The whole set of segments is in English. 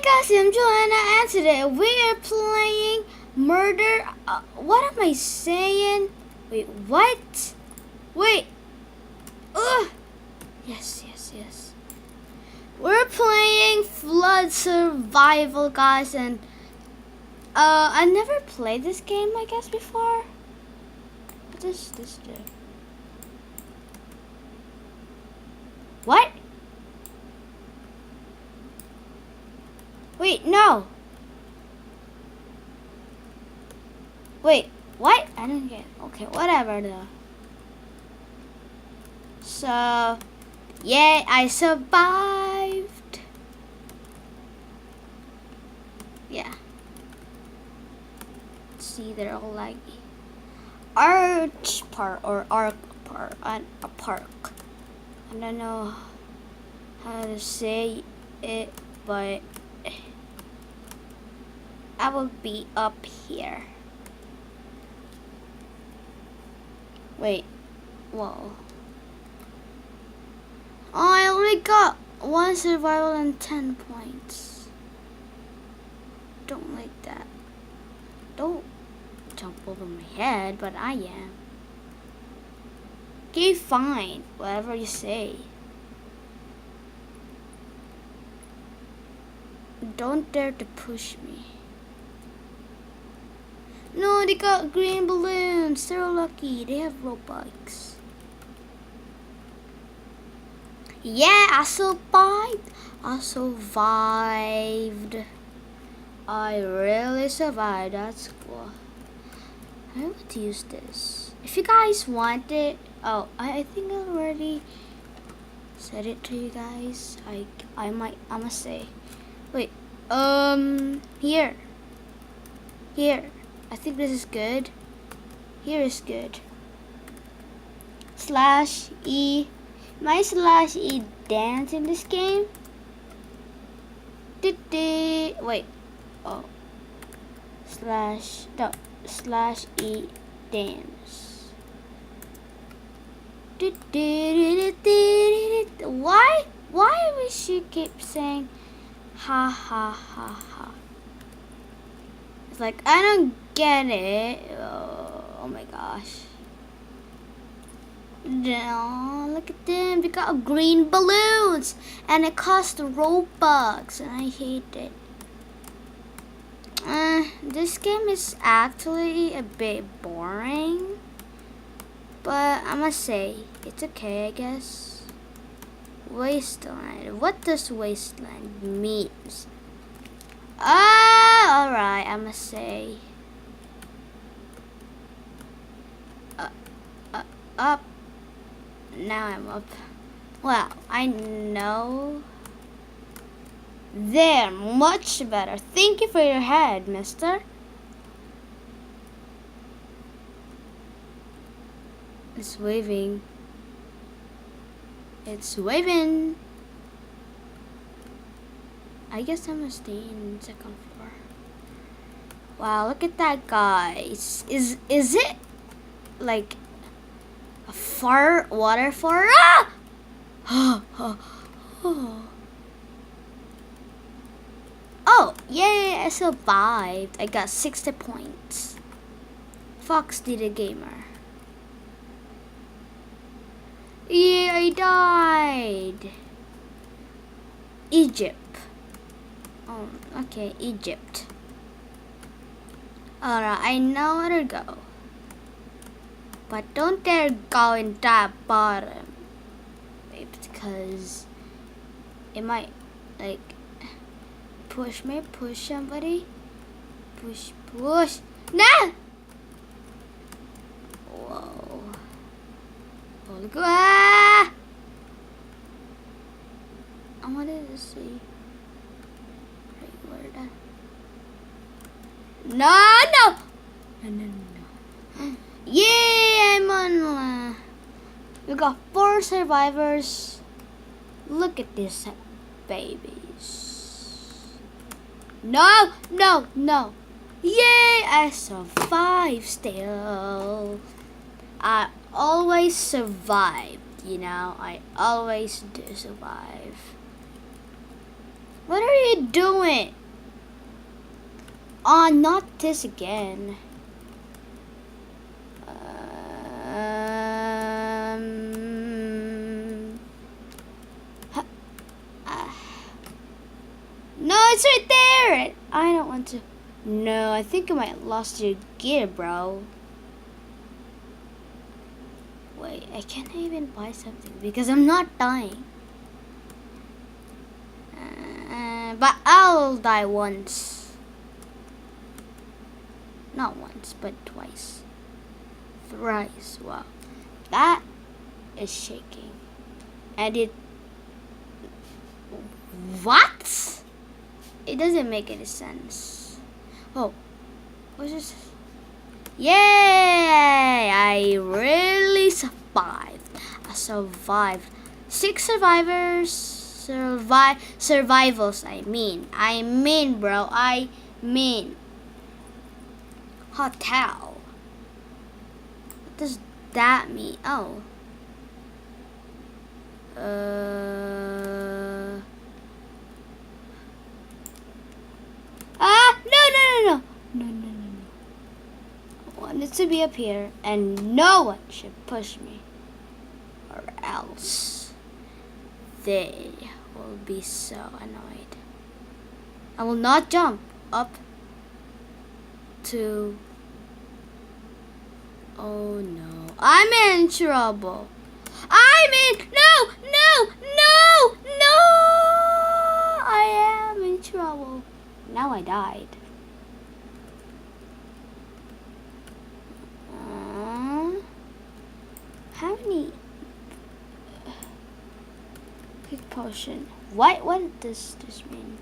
guys, I'm Joanna and today we are playing Murder. What am I saying? Wait, what? Wait. Ugh. Yes. We're playing Flood Survival, guys, and I never played this game, I guess, before. What does this do? What? Wait, no. Wait, what? I didn't get it. Okay, whatever though. So, yeah, I survived. Yeah. Let's see, they're all like arch park or arc park, a park. I don't know how to say it, but I will be up here. Wait, whoa. Oh, I only got 1 survival and 10 points. Don't like that. Don't jump over my head, but I am. Okay, fine. Whatever you say. Don't dare to push me. No, they got green balloons. They're lucky. They have Robux. Yeah, I survived. I really survived. That's cool. I want to use this. If you guys want it, oh, I think I already said it to you guys. I'ma say. Wait, here. I think this is good. Here is good. /E. My /E dance in this game? Wait. Oh. /E dance. Why we should keep saying ha ha ha ha? It's like I don't get it. Oh my gosh. No, look at them. We got green balloons and it costs Robux and I hate it. This game is actually a bit boring, but I must say it's okay, I guess. Wasteland. What does wasteland means? Alright, I must say. Up. Now I'm up. Well, I know. There, much better. Thank you for your head, mister. It's waving. It's waving. I guess I'm gonna stay in second floor. Wow, look at that, guys. Is it like a waterfall? Ah! Oh, yay, I survived. I got 60 points. Fox did a gamer. Yeah, I died. Egypt. Oh, okay, Egypt. Alright, I know where to go. But don't dare go in that bottom. Because it might, like, push somebody. Push. No! Whoa. Oh, look. Ah! I wanted to see. Where that? No. Yeah, I'm on. We got 4 survivors. Look at these babies. No. Yay, I survived still. I always survive, I always do survive. What are you doing? on, not this again. No, it's right there. I don't want to. No, I think I might have lost your gear, bro. Wait, I can't even buy something because I'm not dying. But I'll die once. Not once, but twice. Thrice. Wow. That is shaking. And it... What? It doesn't make any sense. Oh. What's this? Yay! I really survived. I survived. 6 survivors. Survivals, I mean, bro. I mean. Hotel. What does that mean? Oh. No. I want it to be up here, and no one should push me, or else they will be so annoyed. I will not jump up to... Oh no. I'm in trouble. No! I am in trouble. Now I died. How many... Quick potion. What does this mean?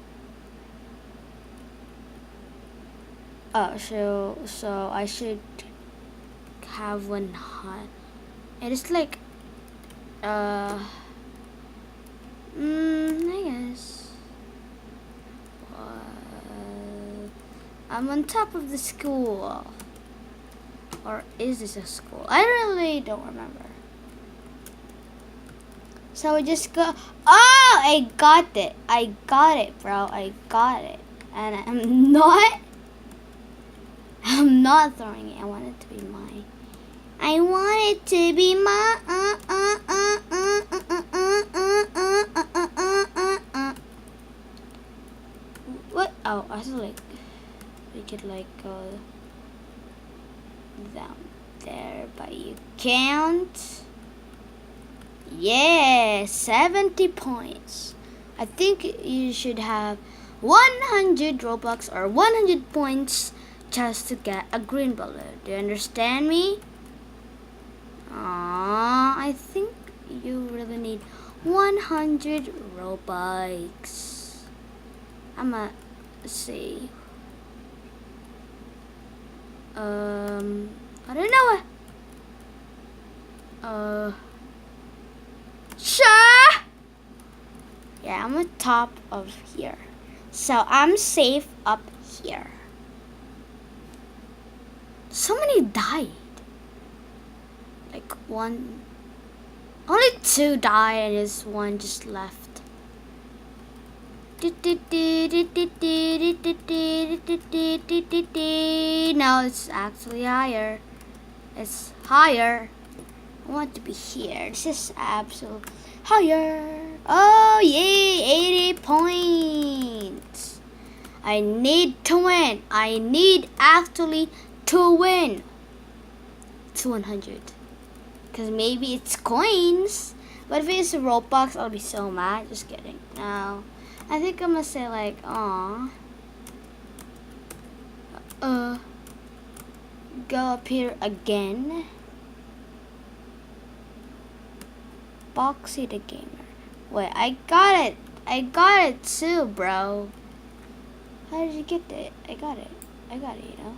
Oh, so I should have one hot. It is like I guess I'm on top of the school. Or is this a school? I really don't remember. So we just go. Oh, I got it. I got it, bro. I got it. And I'm not throwing it. I want it to be mine. I want it to be mine. What? Oh, I thought like we could like go down there, but you can't. Yeah, 70 points. I think you should have 100 Robux or 100 points just to get a green balloon. Do you understand me? I think you really need 100 Robux. I'ma see. I don't know. Sure. Yeah, I'm on top of here. So I'm safe up here. Somebody died. Like one. Only 2 died and there's 1 just left. No, it's actually higher. It's higher. I want to be here. This is absolute higher. Oh yay, 80 points. I need to win. I need actually to win. It's 100. Because maybe it's coins. But if it's Robux, I'll be so mad. Just kidding. No. I think I'm gonna say like, aw. Go up here again. Boxy the gamer. Wait, I got it. I got it too, bro. How did you get it? I got it, you know.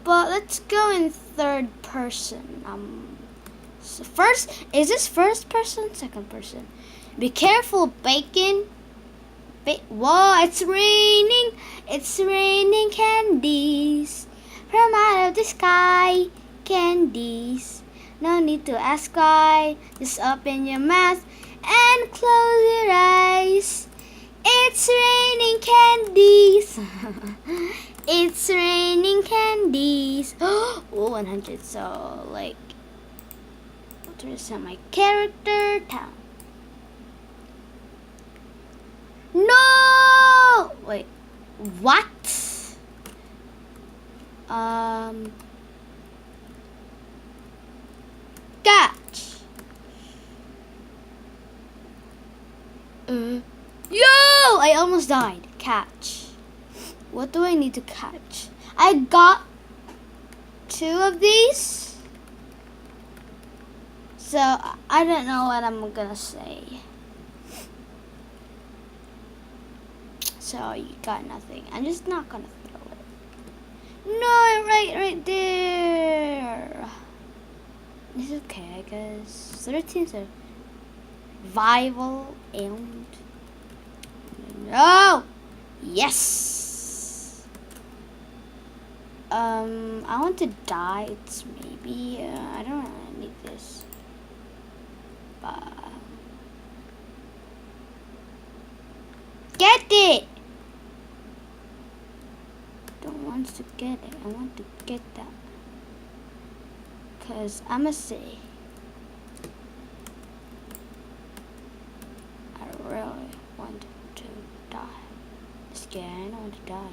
But let's go in third person. So first, is this first person? Second person. Be careful, bacon. Whoa, it's raining. It's raining candies from out of the sky. Candies. No need to ask why. Just open your mouth and close your eyes. It's raining candies. It's raining candies. Oh, 100. So, like, to reset my character town. No! Wait, what? Catch. Yo! I almost died. Catch. What do I need to catch? I got 2 of these. So, I don't know what I'm gonna say. So, you got nothing. I'm just not gonna throw it. No, right there. It's okay, I guess. 13 survival and... No! Yes! I want to die. It's maybe... I don't really need this. Get it! Don't want to get it. I want to get that. Cause I'ma say I really want to die. Just kidding, I don't want to die.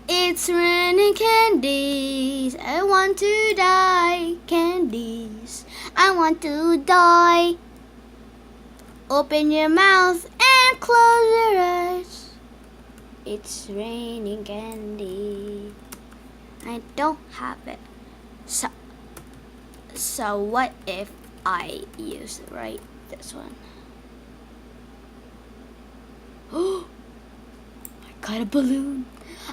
It's raining candies. I want to die. Candies. I want to die. Open your mouth and close your eyes. It's raining candy. I don't have it. So what if I use this one? Oh, I got a balloon.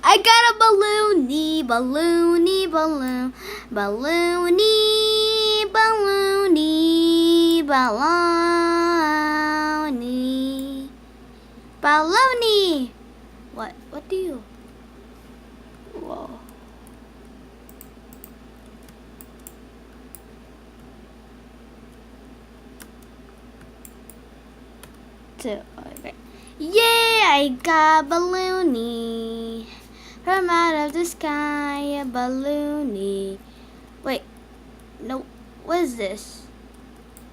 I got a balloony, balloony, balloon, balloony, balloony, balloony, balloony. What do you? Whoa. Okay. Yeah, I got balloony. From out of the sky, a balloony. Wait, no, what is this?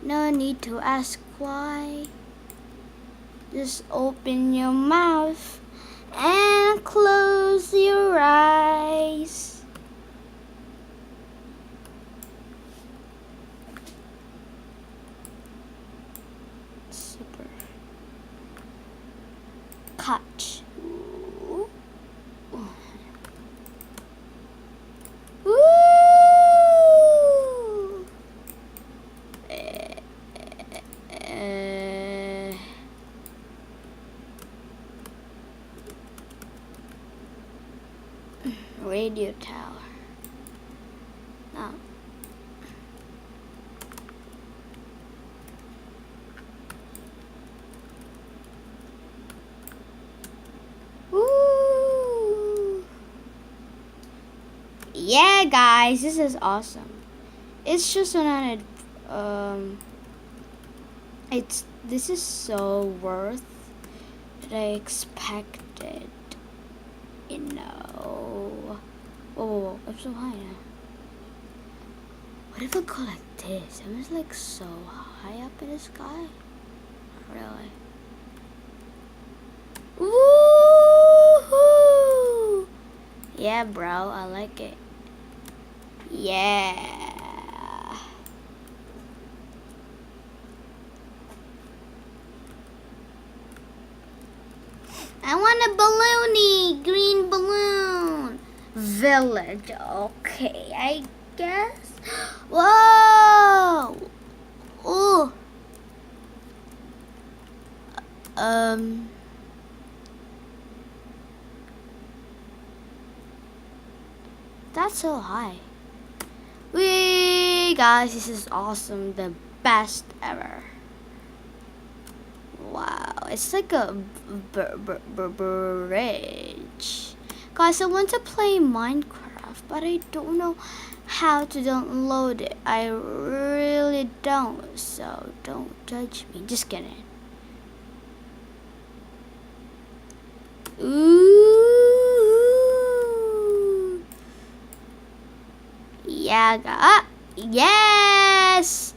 No need to ask why. Just open your mouth and close your eyes. Super. Catch. Radio tower. Now. Woo! Yeah, guys, this is awesome. It's just 100. This is so worth that I expected. You know. Whoa, I'm so high now. What if I go like this? I'm just like so high up in the sky. Not really. Woohoo! Yeah, bro, I like it. Yeah. I want a balloony, green balloon. Village, okay, I guess. Whoa! Ooh. That's so high. Wee, guys, this is awesome. The best ever. Wow, it's like a bridge. Guys, I want to play Minecraft, but I don't know how to download it. I really don't, so don't judge me. Just kidding. Ooh. Yeah, yes.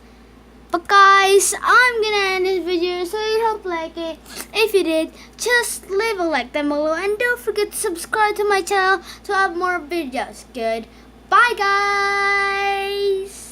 But guys, I'm gonna end this video, so I hope you like it. If you did, just leave a like down below and don't forget to subscribe to my channel to have more videos. Goodbye, guys.